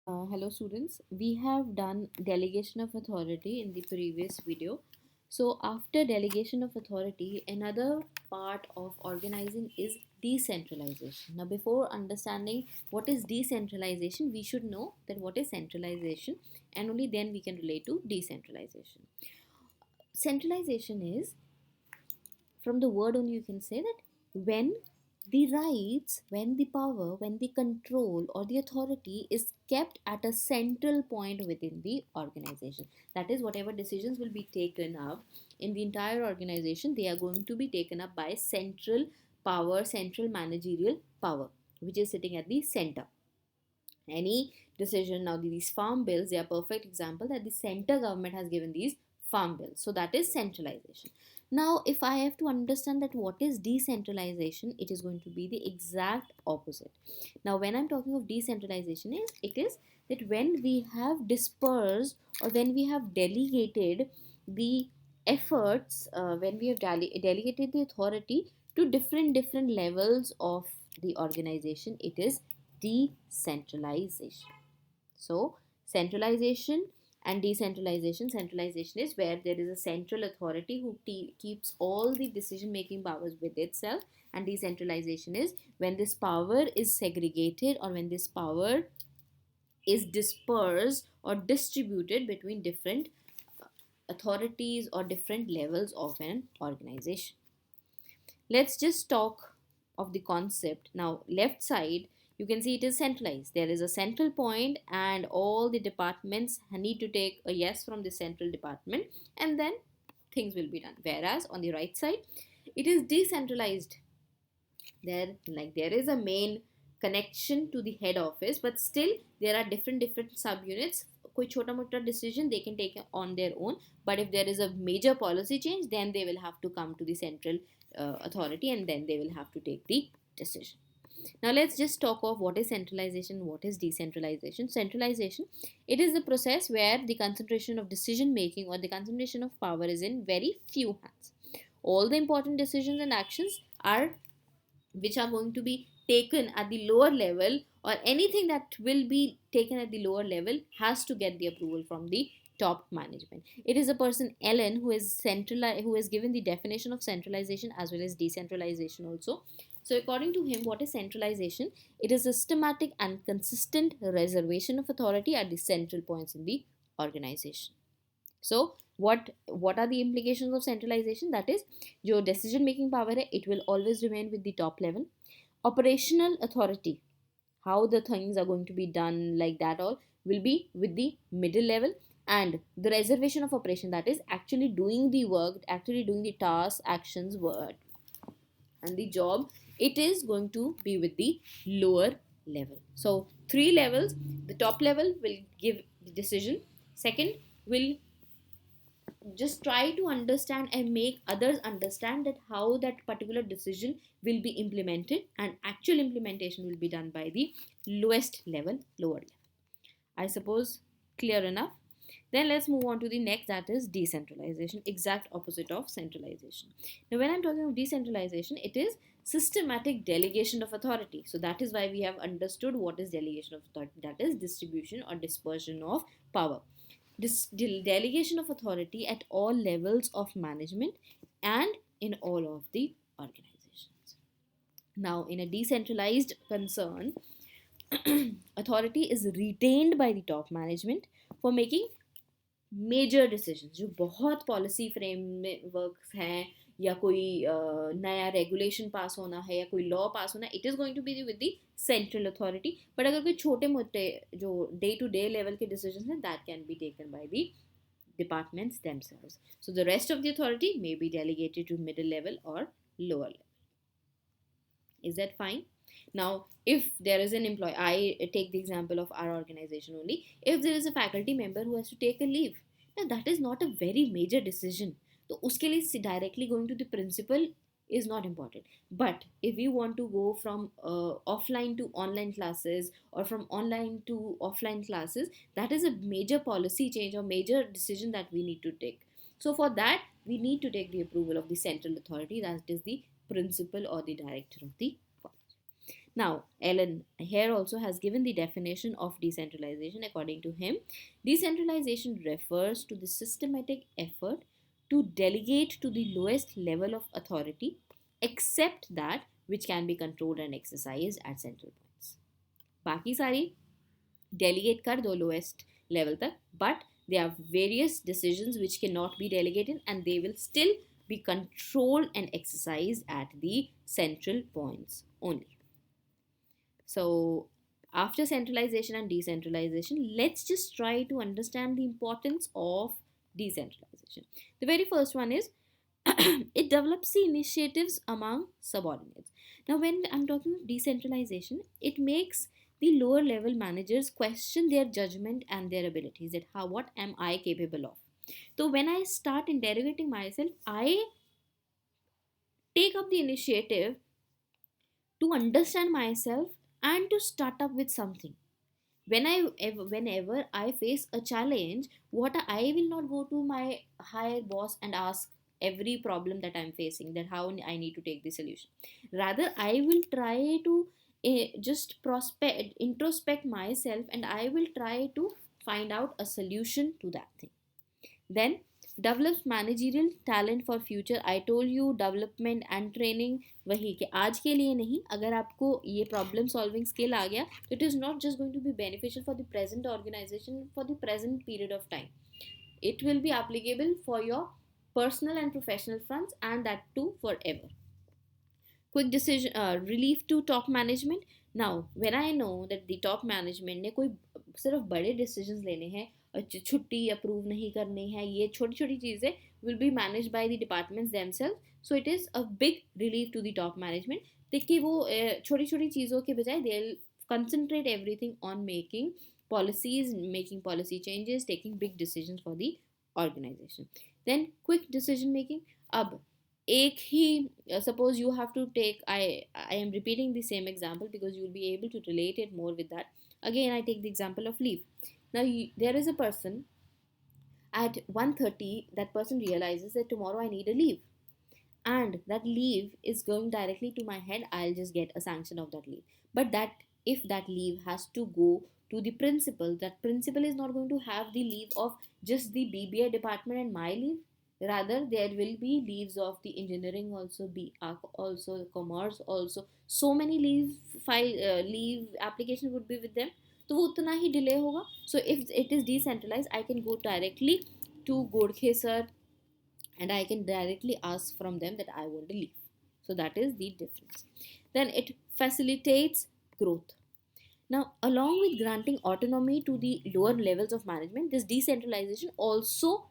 Hello students, we have done delegation of authority in the previous video. So after delegation of authority, another part of organizing is decentralization. Now before understanding what is decentralization, we should know that what is centralization, and only then we can relate to decentralization. Centralization is, from the word only you can say that when the rights, when the power, when the control or the authority is kept at a central point within the organization. That is, whatever decisions will be taken up in the entire organization, they are going to be taken up by central power, central managerial power, which is sitting at the center. Any decision, now these farm bills, they are perfect example that the center government has given these farm bills. So that is centralization. Now if I have to understand that what is decentralization, it is going to be the exact opposite. Now when I'm talking of decentralization, it is that when we have dispersed or when we have delegated the efforts, when we have delegated the authority to different levels of the organization, it is decentralization. So, centralization and decentralization. Centralization is where there is a central authority who keeps all the decision making powers with itself, and decentralization is when this power is segregated or when this power is dispersed or distributed between different authorities or different levels of an organization. Let's just talk of the concept. Now, left side, you can see it is centralized. There is a central point, and all the departments need to take a yes from the central department, and then things will be done. Whereas on the right side, it is decentralized. There is a main connection to the head office, but still there are different subunits. कोई छोटा मोटा decision they can take on their own, but if there is a major policy change, then they will have to come to the central authority, and then they will have to take the decision. Now let's just talk of what is centralization, what is decentralization. Centralization, it is the process where the concentration of decision making or the concentration of power is in very few hands. All the important decisions and actions are which are going to be taken at the lower level, or anything that will be taken at the lower level, has to get the approval from the top management. It is a person Ellen who is who has given the definition of centralization as well as decentralization also. So according to him, what is centralization? It is systematic and consistent reservation of authority at the central points in the organization. So what are the implications of centralization? That is, your decision making power hai, it will always remain with the top level. Operational authority, how the things are going to be done, like that all, will be with the middle level. And the reservation of operation, that is actually doing the work, actually doing the tasks, actions, word, and the job, it is going to be with the lower level. So three levels. The top level will give the decision. Second will just try to understand and make others understand that how that particular decision will be implemented, and actual implementation will be done by the lowest level, lower level. I suppose clear enough. Then let's move on to the next, that is decentralization, exact opposite of centralization. Now when I'm talking of decentralization, it is systematic delegation of authority. So that is why we have understood what is delegation of authority, that is distribution or dispersion of power. This delegation of authority at all levels of management and in all of the organizations. Now, in a decentralized concern, authority is retained by the top management for making major decision, जो बहुत policy frameworks हैं या कोई नया regulation पास होना है या कोई लॉ पास होना है, it is going to be with the central authority. But अगर कोई छोटे मोटे जो डे टू डे लेवल के डिसीजन हैं, that can be taken by the departments themselves. So the rest of the authority may be delegated to middle level or lower level. Is that fine? Now, if there is an employee, I take the example of our organization only. If there is a faculty member who has to take a leave, now that is not a very major decision. So, uske liye directly going to the principal is not important. But if we want to go from offline to online classes or from online to offline classes, that is a major policy change or major decision that we need to take. So, for that, we need to take the approval of the central authority, that is the principal or the director of the college. Now, Ellen here also has given the definition of decentralization. According to him, decentralization refers to the systematic effort to delegate to the lowest level of authority, except that which can be controlled and exercised at central points. बाकी सारी delegate कर दो lowest level तक, but there are various decisions which cannot be delegated and they will still be controlled and exercised at the central points only. So, after centralization and decentralization, let's just try to understand the importance of decentralization. The very first one is it develops the initiatives among subordinates. Now, when I'm talking of decentralization, it makes the lower level managers question their judgment and their abilities, that how, what am I capable of. So when I start interrogating myself, I take up the initiative to understand myself and to start up with something. Whenever I face a challenge, what I will not go to my higher boss and ask every problem that I'm facing, that how I need to take the solution. Rather, I will try to just prospect introspect myself, and I will try to find out a solution to that thing. Then develops managerial talent for future. I told you development and training वही कि आज के लिए नहीं, अगर आपको ये problem solving skill आ गया तो it is not just going to be beneficial for the present organisation for the present period of time. It will be applicable for your personal and professional fronts, and that too forever. Quick decision relief to top management. Now when I know that the top management ने कोई सिर्फ बड़े decisions लेने हैं, छुट्टी approve नहीं करनी है, ये छोटी छोटी चीज़ें will be managed by the departments themselves. So it is a big relief to the top management. देखिए वो छोटी छोटी चीज़ों के बजाय they'll concentrate everything on making policies, making policy changes, taking big decisions for the organization. Then quick decision making. अब एक ही suppose you have to take, I am repeating the same example because you will be able to relate it more with that. Again, I take the example of leave. Now there is a person at 1:30, that person realizes that tomorrow I need a leave, and that leave is going directly to my head. I'll just get a sanction of that leave. But that if that leave has to go to the principal, that principal is not going to have the leave of just the BBA department and my leave. Rather, there will be leaves of the engineering also, be also commerce also. So many leave application would be with them. तो वो उतना ही delay होगा. So if it is decentralized, I can go directly to Godkhe sir and I can directly ask from them that I want to leave. So that is the difference. Then it facilitates growth. Now, along with granting autonomy to the lower levels of management, this decentralization also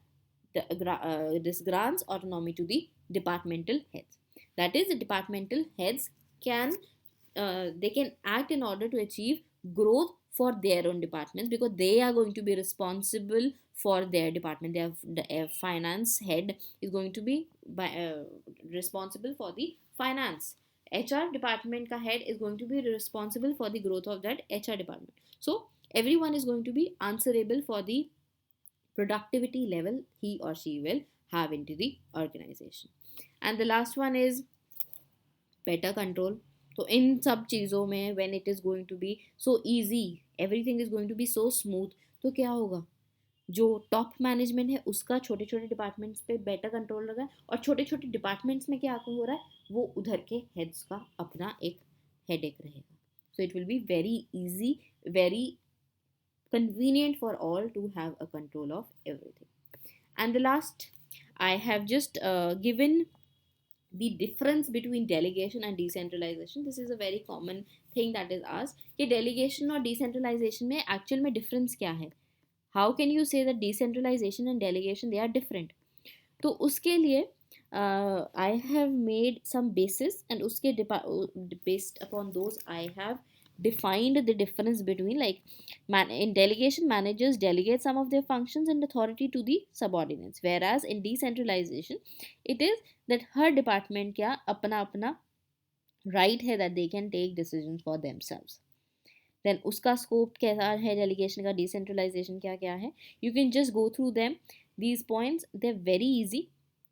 this grants autonomy to the departmental heads. That is, the departmental heads can they can act in order to achieve growth for their own departments, because they are going to be responsible for their department. They have the finance head is going to be responsible for the finance. HR department ka head is going to be responsible for the growth of that HR department. So everyone is going to be answerable for the productivity level he or she will have into the organization. And the last one is better control. तो इन सब चीज़ों में when it is going to be so easy, everything is going to be so smooth, तो क्या होगा, जो top management है उसका छोटे छोटे डिपार्टमेंट्स पे बेटर कंट्रोल लगा, और छोटे छोटे डिपार्टमेंट्स में क्या हो रहा है, वो उधर के हेड्स का अपना एक हेडेक रहेगा. So it will be very easy, very convenient for all to have a control of everything. And the last, I have just given the difference between delegation and decentralization. This is a very common thing that is asked कि delegation और decentralization में actual में difference क्या है. How can you say that decentralization and delegation they are different? तो उसके लिए I have made some basis, and उसके based upon those I have defined the difference between, like in delegation, managers delegate some of their functions and authority to the subordinates, whereas in decentralization it is that her department क्या अपना अपना right है that they can take decisions for themselves. Then उसका scope कैसा है delegation का, decentralization क्या क्या है, you can just go through them. These points, they're very easy.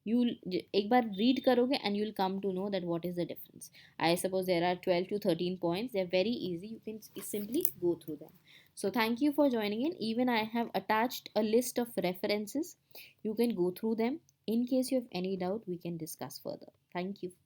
एक बार read करोगे and you'll come to know that what is the difference. I suppose there are 12 to 13 points. They're very easy. You can simply go through them. So thank you for joining in. Even I have attached a list of references. You can go through them. In case you have any doubt, we can discuss further. Thank you.